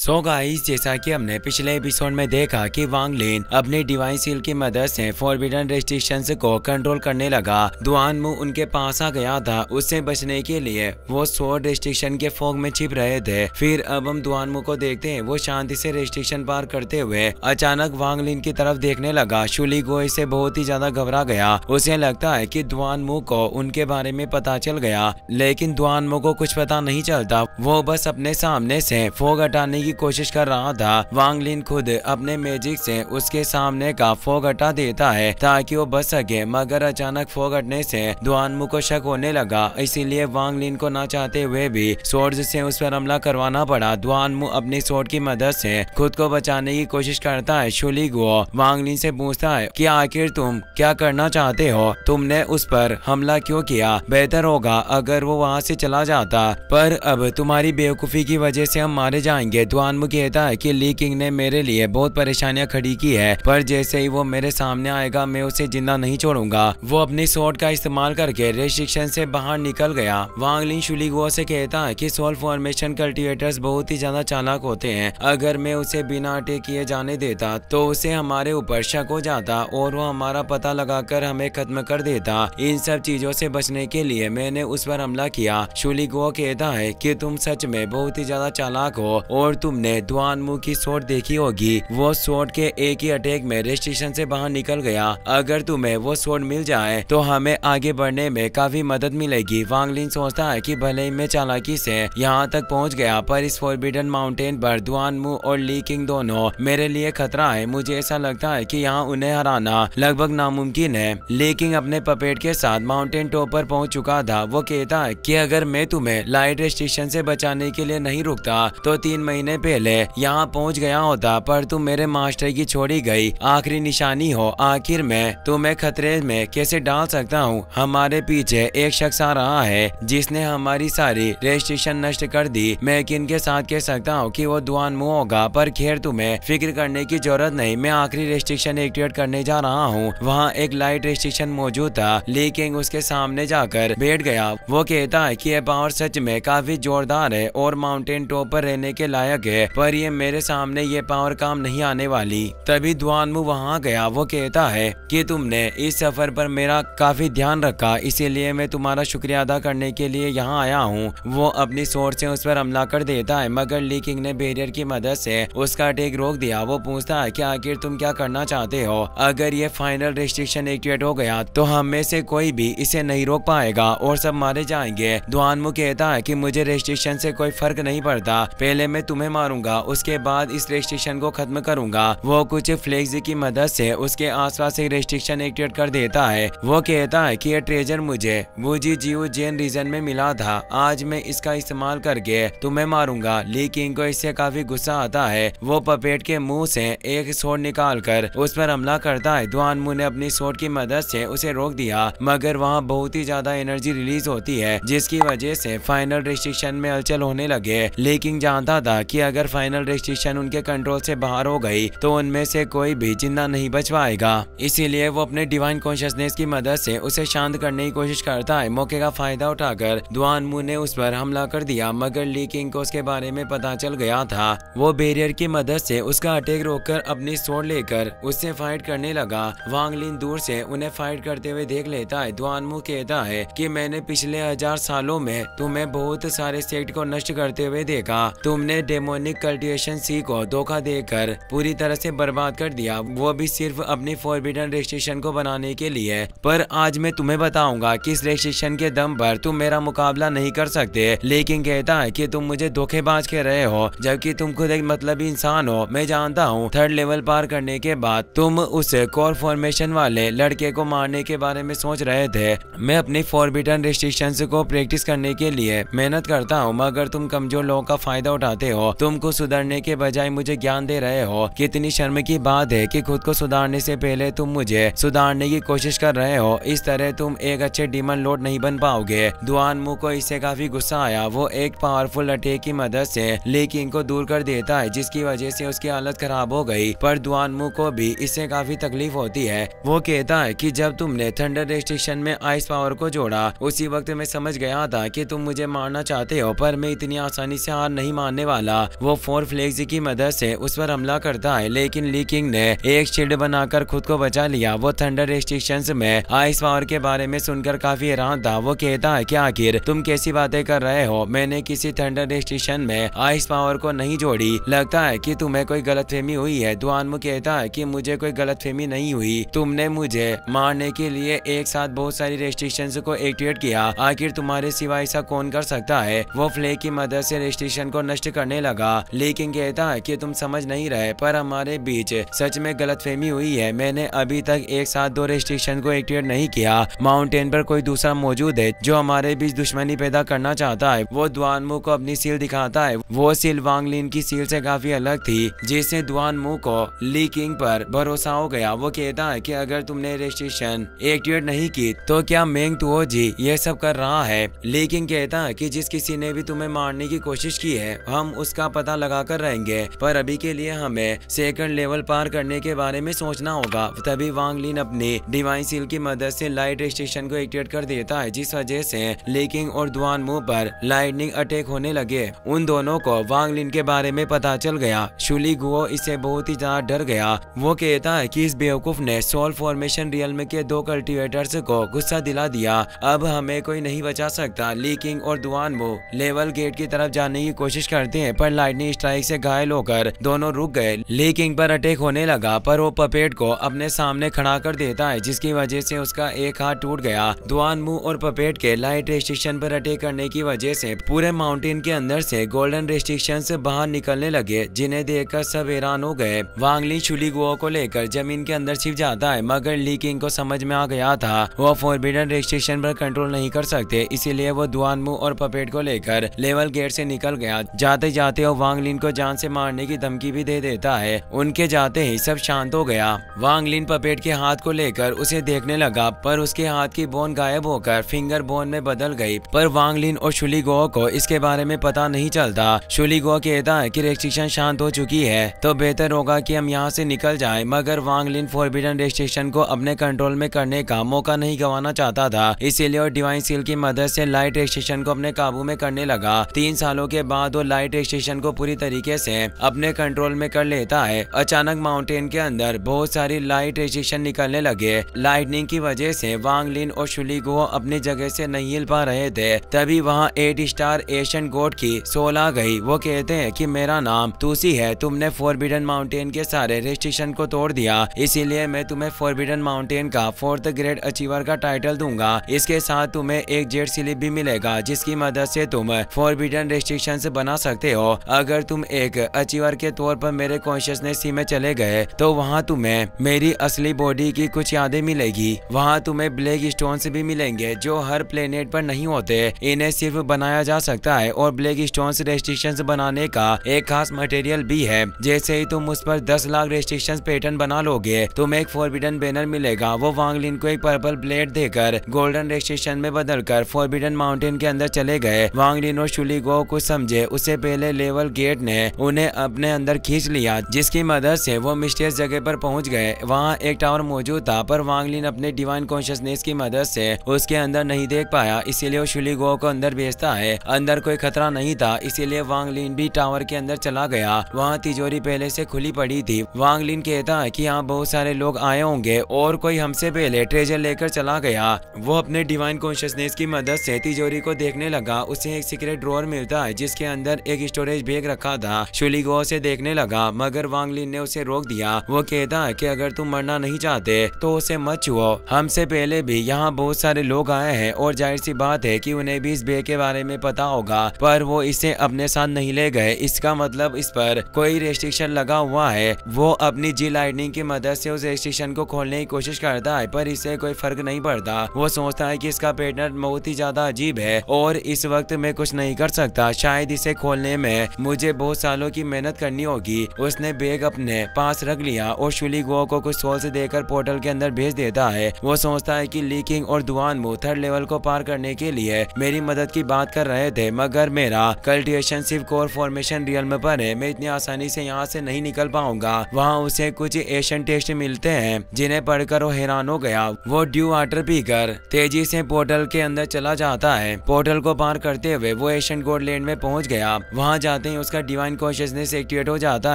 So guys, जैसा कि हमने पिछले एपिसोड में देखा कि वांग लिन अपनी डिवाइन सील की मदद से फॉरबिडन रेस्ट्रिक्शंस को कंट्रोल करने लगा। दुआनमू उनके पास आ गया था। उससे बचने के लिए वो स्वॉर्ड रेस्ट्रिक्शन के फॉग में छिप रहे थे। फिर अब हम दुआनमू को देखते हैं, वो शांति से रेस्ट्रिक्शन पार करते हुए अचानक वांग लिन की तरफ देखने लगा। शुलीगो इससे बहुत ही ज्यादा घबरा गया। उसे लगता है कि दुआनमू को उनके बारे में पता चल गया, लेकिन दुआनमू को कुछ पता नहीं चलता। वो बस अपने सामने से फॉग हटाने की कोशिश कर रहा था। वांग लिन खुद अपने मैजिक से उसके सामने का फॉग हटा देता है ताकि वो बच सके, मगर अचानक फॉग हटने से दुआनमू को शक होने लगा। इसीलिए वांग लिन को ना चाहते हुए भी स्वॉर्ड से उस पर हमला करवाना पड़ा। दुआनमू अपनी स्वॉर्ड की मदद से खुद को बचाने की कोशिश करता है। शुलीगो वांग लिन से पूछता है कि आखिर तुम क्या करना चाहते हो, तुमने उस पर हमला क्यों किया? बेहतर होगा अगर वो वहाँ से चला जाता, पर अब तुम्हारी बेवकूफी की वजह से हम मारे जाएंगे। दुआनमू कहता है कि ली किंग ने मेरे लिए बहुत परेशानियां खड़ी की है, पर जैसे ही वो मेरे सामने आएगा मैं उसे जिंदा नहीं छोड़ूंगा। वो अपनी स्वॉर्ड का इस्तेमाल करके रेस्ट्रिक्शन से बाहर निकल गया। वांग लिन शुलीगो से कहता है कि सोल फॉर्मेशन कल्टिवेटर्स बहुत ही ज्यादा चालाक होते हैं। अगर मैं उसे बिना अटैक किए जाने देता तो उसे हमारे ऊपर शक हो जाता और वो हमारा पता लगाकर हमें खत्म कर देता। इन सब चीजों से बचने के लिए मैंने उस पर हमला किया। शुलीगो कहता है कि तुम सच में बहुत ही ज्यादा चालाक हो और तुमने दुआनमू की स्वॉर्ड देखी होगी। वो स्वॉर्ड के एक ही अटैक में रेस्ट्रिक्शन से बाहर निकल गया। अगर तुम्हें वो स्वॉर्ड मिल जाए तो हमें आगे बढ़ने में काफी मदद मिलेगी। वांग लिन सोचता है कि भले ही मैं चालाकी से यहाँ तक पहुँच गया, पर इस फॉरबिडन माउंटेन पर दुआनमू और ली किंग दोनों मेरे लिए खतरा है। मुझे ऐसा लगता है कि यहाँ उन्हें हराना लगभग नामुमकिन है। ली किंग अपने पपेट के साथ माउंटेन टॉप पर पहुँच चुका था। वो कहता है कि अगर मैं तुम्हें लाइट रेस्ट्रिक्शन से बचाने के लिए नहीं रुकता तो 3 महीने पहले यहाँ पहुँच गया होता, पर तुम मेरे मास्टर की छोड़ी गई आखिरी निशानी हो। आखिर मैं तुम्हें खतरे में कैसे डाल सकता हूँ? हमारे पीछे एक शख्स आ रहा है जिसने हमारी सारी रेस्ट्रिक्शन नष्ट कर दी। मैं यकीन के साथ कह सकता हूँ कि वो दुआनमू होगा, पर खैर तुम्हें फिक्र करने की जरूरत नहीं। मैं आखिरी रेस्ट्रिक्शन एक्टिवेट करने जा रहा हूँ। वहाँ एक लाइट रेस्ट्रिक्शन मौजूद था। ली किंग उसके सामने जाकर बैठ गया। वो कहता है कि यह पावर सच में काफी जोरदार है और माउंटेन टॉप पर रहने के लायक है, पर ये मेरे सामने ये पावर काम नहीं आने वाली। तभी दुआनमू वहाँ गया। वो कहता है कि तुमने इस सफर पर मेरा काफी ध्यान रखा, इसीलिए मैं तुम्हारा शुक्रिया अदा करने के लिए यहाँ आया हूँ। वो अपनी स्वॉर्ड से उस पर हमला कर देता है, मगर ली किंग ने बैरियर की मदद से उसका अटैक रोक दिया। वो पूछता है कि आखिर तुम क्या करना चाहते हो? अगर ये फाइनल रेस्ट्रिक्शन एक्टिवेट हो गया तो हम में से कोई भी इसे नहीं रोक पाएगा और सब मारे जाएंगे। दुआनमू कहता है कि मुझे रेस्ट्रिक्शन से कोई फर्क नहीं पड़ता, पहले मैं तुम्हें मारूंगा, उसके बाद इस रेस्ट्रिक्शन को खत्म करूंगा। वो कुछ फ्लेक्स की मदद से उसके आसपास एक रेस्ट्रिक्शन एक्टिवेट कर देता है। वो कहता है कि यह ट्रेजर मुझे वुजी जियो जेन रीजन में मिला था। आज मैं इसका इस्तेमाल करके तुम्हें मारूंगा। ली किंग को इससे काफी गुस्सा आता है। वो पपेट के मुंह से एक स्वॉर्ड निकाल कर उस पर हमला करता है। दुआनमू ने अपनी स्वॉर्ड की मदद से उसे रोक दिया, मगर वहाँ बहुत ही ज्यादा एनर्जी रिलीज होती है, जिसकी वजह से फाइनल रेस्ट्रिक्शन में हलचल होने लगे। ली किंग जानता था कि अगर फाइनल रेस्ट्रिक्शन उनके कंट्रोल से बाहर हो गई तो उनमें से कोई भी जिंदा नहीं बच पाएगा। इसीलिए वो अपने डिवाइन कॉन्शियसनेस की मदद से उसे शांत करने की कोशिश करता है। मौके का फायदा उठाकर दुआनमू ने उस पर हमला कर दिया, मगर ली किंग को उसके बारे में पता चल गया था। वो बैरियर की मदद से उसका अटैक रोककर अपनी स्वॉर्ड लेकर उससे फाइट करने लगा। वांग लिन दूर से उन्हें फाइट करते हुए देख लेता है। दुआनमू कहता है कि मैंने पिछले 1000 सालों में तुम्हें बहुत सारे सेक्ट को नष्ट करते हुए देखा। तुमने डेमोनिक कल्टिवेशन सी को धोखा देकर पूरी तरह से बर्बाद कर दिया, वो भी सिर्फ अपनी फॉरबिडन रेस्ट्रिक्शन को बनाने के लिए। पर आज मैं तुम्हें बताऊंगा कि इस रेस्ट्रिक्शन के दम पर तुम मेरा मुकाबला नहीं कर सकते। लेकिन कहता है कि तुम मुझे धोखेबाज कह रहे हो, जबकि तुम खुद एक मतलबी इंसान हो। मैं जानता हूँ 3rd लेवल पार करने के बाद तुम उस कोर फॉर्मेशन वाले लड़के को मारने के बारे में सोच रहे थे। मैं अपनी फॉरबिडन रेस्ट्रिक्शन को प्रैक्टिस करने के लिए मेहनत करता हूँ, मगर तुम कमजोर लोगों का फायदा उठाते हो। तुमको सुधरने के बजाय मुझे ज्ञान दे रहे हो। कितनी शर्म की बात है कि खुद को सुधारने से पहले तुम मुझे सुधारने की कोशिश कर रहे हो। इस तरह तुम एक अच्छे डीमन लॉर्ड नहीं बन पाओगे। दुआनमू को इससे काफी गुस्सा आया। वो एक पावरफुल अटैक की मदद से ली किंग को दूर कर देता है, जिसकी वजह से उसकी हालत खराब हो गई। पर दुआनमू को भी इससे काफी तकलीफ होती है। वो कहता है कि जब तुमने थंडर रेस्ट्रिक्शन में आइस पावर को जोड़ा, उसी वक्त मैं समझ गया था कि तुम मुझे मारना चाहते हो, पर मैं इतनी आसानी से हार नहीं मानने वाला। वो 4 फ्लेग्स की मदद से उस पर हमला करता है, लेकिन ली किंग ने एक शील्ड बनाकर खुद को बचा लिया। वो थंडर रेस्ट्रिक्शंस में आइस पावर के बारे में सुनकर काफी हैरान था। वो कहता है कि आखिर तुम कैसी बातें कर रहे हो, मैंने किसी थंडर रेस्ट्रिक्शन में आइस पावर को नहीं जोड़ी, लगता है कि तुम्हें कोई गलतफहमी हुई है। दुआनमू कहता है कि मुझे कोई गलतफहमी नहीं हुई, तुमने मुझे मारने के लिए एक साथ बहुत सारी रेस्ट्रिक्शंस को एक्टिवेट किया, आखिर तुम्हारे सिवाय ऐसा कौन कर सकता है। वो फ्लेग की मदद से रेस्ट्रिक्शन को नष्ट करने लगा। लेकिन कहता है कि तुम समझ नहीं रहे, पर हमारे बीच सच में गलतफहमी हुई है, मैंने अभी तक एक साथ 2 रेस्ट्रिक्शन को एक्टिवेट नहीं किया। माउंटेन पर कोई दूसरा मौजूद है जो हमारे बीच दुश्मनी पैदा करना चाहता है। वो दुआनमू को अपनी सील दिखाता है। वो सील वांग लिन की सील से काफी अलग थी, जिससे दुआनमू को ली किंग पर भरोसा हो गया। वो कहता है कि अगर तुमने रेस्ट्रिक्शन एक्टिवेट नहीं की तो क्या मेंग तुओ जी ये सब कर रहा है। ली किंग कहता है कि जिस किसी ने भी तुम्हें मारने की कोशिश की है हम उसका पता लगा कर रहेंगे, पर अभी के लिए हमें सेकंड लेवल पार करने के बारे में सोचना होगा। तभी वांग लिन अपनी डिवाइन सील की मदद से लाइट रेस्ट्रिक्शन को एक्टिवेट कर देता है, जिस वजह से ली किंग और दुआनमू पर लाइटनिंग अटैक होने लगे। उन दोनों को वांग लिन के बारे में पता चल गया। शुली गुओ इससे बहुत ही ज्यादा डर गया। वो कहता है कि इस बेवकूफ ने सोल फॉर्मेशन रियल्म के 2 कल्टिवेटर्स को गुस्सा दिला दिया, अब हमें कोई नहीं बचा सकता। ली किंग और दुआनमू लेवल गेट की तरफ जाने की कोशिश करते हैं, पर लाइटनिंग स्ट्राइक से घायल होकर दोनों रुक गए। ली किंग पर अटैक होने लगा, पर वो पपेट को अपने सामने खड़ा कर देता है, जिसकी वजह से उसका एक हाथ टूट गया। दुआनमू और पपेट के लाइट रेस्ट्रिक्शन पर अटैक करने की वजह से पूरे माउंटेन के अंदर से गोल्डन रेस्ट्रिक्शन से बाहर निकलने लगे, जिन्हें देखकर सब हैरान हो गए। वांग लिन शुली गुओ को लेकर जमीन के अंदर छिप जाता है, मगर ली किंग को समझ में आ गया था वो फॉरबिडन रेस्ट्रिक्शन पर कंट्रोल नहीं कर सकते, इसीलिए वो दुआनमू और पपेट को लेकर लेवल गेट से निकल गया। जाते जाते वो वांग लिन को जान से मारने की धमकी भी दे देता है। उनके जाते ही सब शांत हो गया। वांग लिन पपेट के हाथ को लेकर उसे देखने लगा, पर उसके हाथ की बोन गायब होकर फिंगर बोन में बदल गई। पर वांग लिन और शुली गुओ को इसके बारे में पता नहीं चलता। शुली गुओ कहता है कि रेस्ट्रिक्शन शांत हो चुकी है तो बेहतर होगा कि हम यहाँ से निकल जाएं, मगर वांग लिन फॉरबिडन रेस्ट्रिक्शन को अपने कंट्रोल में करने का मौका नहीं गंवाना चाहता था, इसीलिए वो डिवाइन सील की मदद से लाइट रेस्ट्रिक्शन को अपने काबू में करने लगा। 3 सालों के बाद वो लाइट रेस्ट्रिक्शन को पूरी तरीके से अपने कंट्रोल में कर लेता है। अचानक माउंटेन के अंदर बहुत सारी लाइट रेस्ट्रिक्शन निकलने लगे। लाइटनिंग की वजह से वांग लिन और शुली गुओ अपनी जगह से नहीं हिल पा रहे थे। तभी वहाँ 8 स्टार एशियन गॉड की सोल आ गई। वो कहते हैं कि मेरा नाम तुसी है, तुमने फॉरबिडन माउंटेन के सारे रेस्ट्रिक्शन को तोड़ दिया, इसीलिए मैं तुम्हें फॉरबिडन माउंटेन का 4th ग्रेड अचीवर का टाइटल दूंगा। इसके साथ तुम्हें एक जेट स्लिप भी मिलेगा, जिसकी मदद से तुम फॉरबिडन रेस्ट्रिक्शन बना सकते हो। अगर तुम एक अचीवर के तौर पर मेरे कॉन्शियसनेस में चले गए तो वहाँ तुम्हें मेरी असली बॉडी की कुछ यादें मिलेगी। वहाँ तुम्हें ब्लैक स्टोन्स भी मिलेंगे जो हर प्लेनेट पर नहीं होते, इन्हें सिर्फ बनाया जा सकता है, और ब्लैक स्टोन्स रेस्ट्रिक्शंस बनाने का एक खास मटेरियल भी है। जैसे ही तुम उस पर 10 लाख रेस्ट्रिक्शंस पैटर्न बना लोगे तुम्हें एक फॉरबिडन बैनर मिलेगा। वो वांग लिन को एक पर्पल ब्लेड देकर गोल्डन रेस्ट्रिक्शन में बदलकर फॉरबिडन माउंटेन के अंदर चले गए। वांग लिन और शुली गुओ कुछ समझे उससे पहले लेवल गेट ने उन्हें अपने अंदर खींच लिया, जिसकी मदद से वो मिस्टीरियस जगह पर पहुंच गए। वहाँ एक टावर मौजूद था, पर वांग लिन अपने डिवाइन कॉन्शियसनेस की मदद से उसके अंदर नहीं देख पाया, इसीलिए वो शुली गुओ को अंदर भेजता है। अंदर कोई खतरा नहीं था, इसीलिए वांग लिन भी टावर के अंदर चला गया। वहाँ तिजोरी पहले से खुली पड़ी थी। वांग लिन कहता है कि यहाँ बहुत सारे लोग आए होंगे और कोई हमसे पहले ट्रेजर लेकर चला गया। वो अपने डिवाइन कॉन्शियसनेस की मदद से तिजोरी को देखने लगा। उसे एक सीक्रेट ड्रॉअर मिलता है जिसके अंदर एक स्टोरेज बैग रखा था। शुली गुओ से देखने लगा, मगर वांग लिन ने उसे रोक दिया। वो कहता है कि अगर तुम मरना नहीं चाहते तो उसे मत छुओ, हमसे पहले भी यहाँ बहुत सारे लोग आए हैं और जाहिर सी बात है कि उन्हें भी इस बैग के बारे में पता होगा, पर वो इसे अपने साथ नहीं ले गए। इसका मतलब इस पर कोई रेस्ट्रिक्शन लगा हुआ है। वो अपनी जी लाइटनिंग की मदद से उस रेस्ट्रिक्शन को खोलने की कोशिश करता है, पर इससे कोई फर्क नहीं पड़ता। वो सोचता है कि इसका पैटर्न बहुत ही ज्यादा अजीब है और इस वक्त मैं कुछ नहीं कर सकता, शायद इसे खोलने में मुझे बहुत सालों की मेहनत करनी होगी। उसने बैग अपने पास रख लिया और शुली गुओ को कुछ सोल से देकर पोर्टल के अंदर भेज देता है। वो सोचता है कि ली किंग और दुआनमू 3rd लेवल को पार करने के लिए मेरी मदद की बात कर रहे थे, मगर मेरा कल्टिवेशन सिर्फ कोर फॉर्मेशन रियल्म पर है, मैं इतनी आसानी से यहाँ से नहीं निकल पाऊंगा। वहाँ उसे कुछ एशियन टेक्स्ट मिलते हैं जिन्हें पढ़कर वो हैरान हो गया। वो ड्यू वाटर पीकर तेजी से पोर्टल के अंदर चला जाता है। पोर्टल को पार करते हुए वो एशियन गॉड लैंड में पहुंच गया। वहाँ जाते आते ही उसका डिवाइन कॉन्शियसनेस एक्टिवेट हो जाता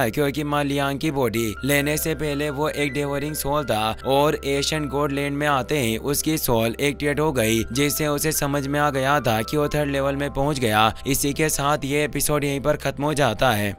है, क्योंकि मा लियांग की बॉडी लेने से पहले वो एक डेवरिंग सोल था और एशियन गॉड लैंड में आते ही उसकी सोल एक्टिवेट हो गई, जिससे उसे समझ में आ गया था कि वो थर्ड लेवल में पहुंच गया। इसी के साथ ये एपिसोड यहीं पर खत्म हो जाता है।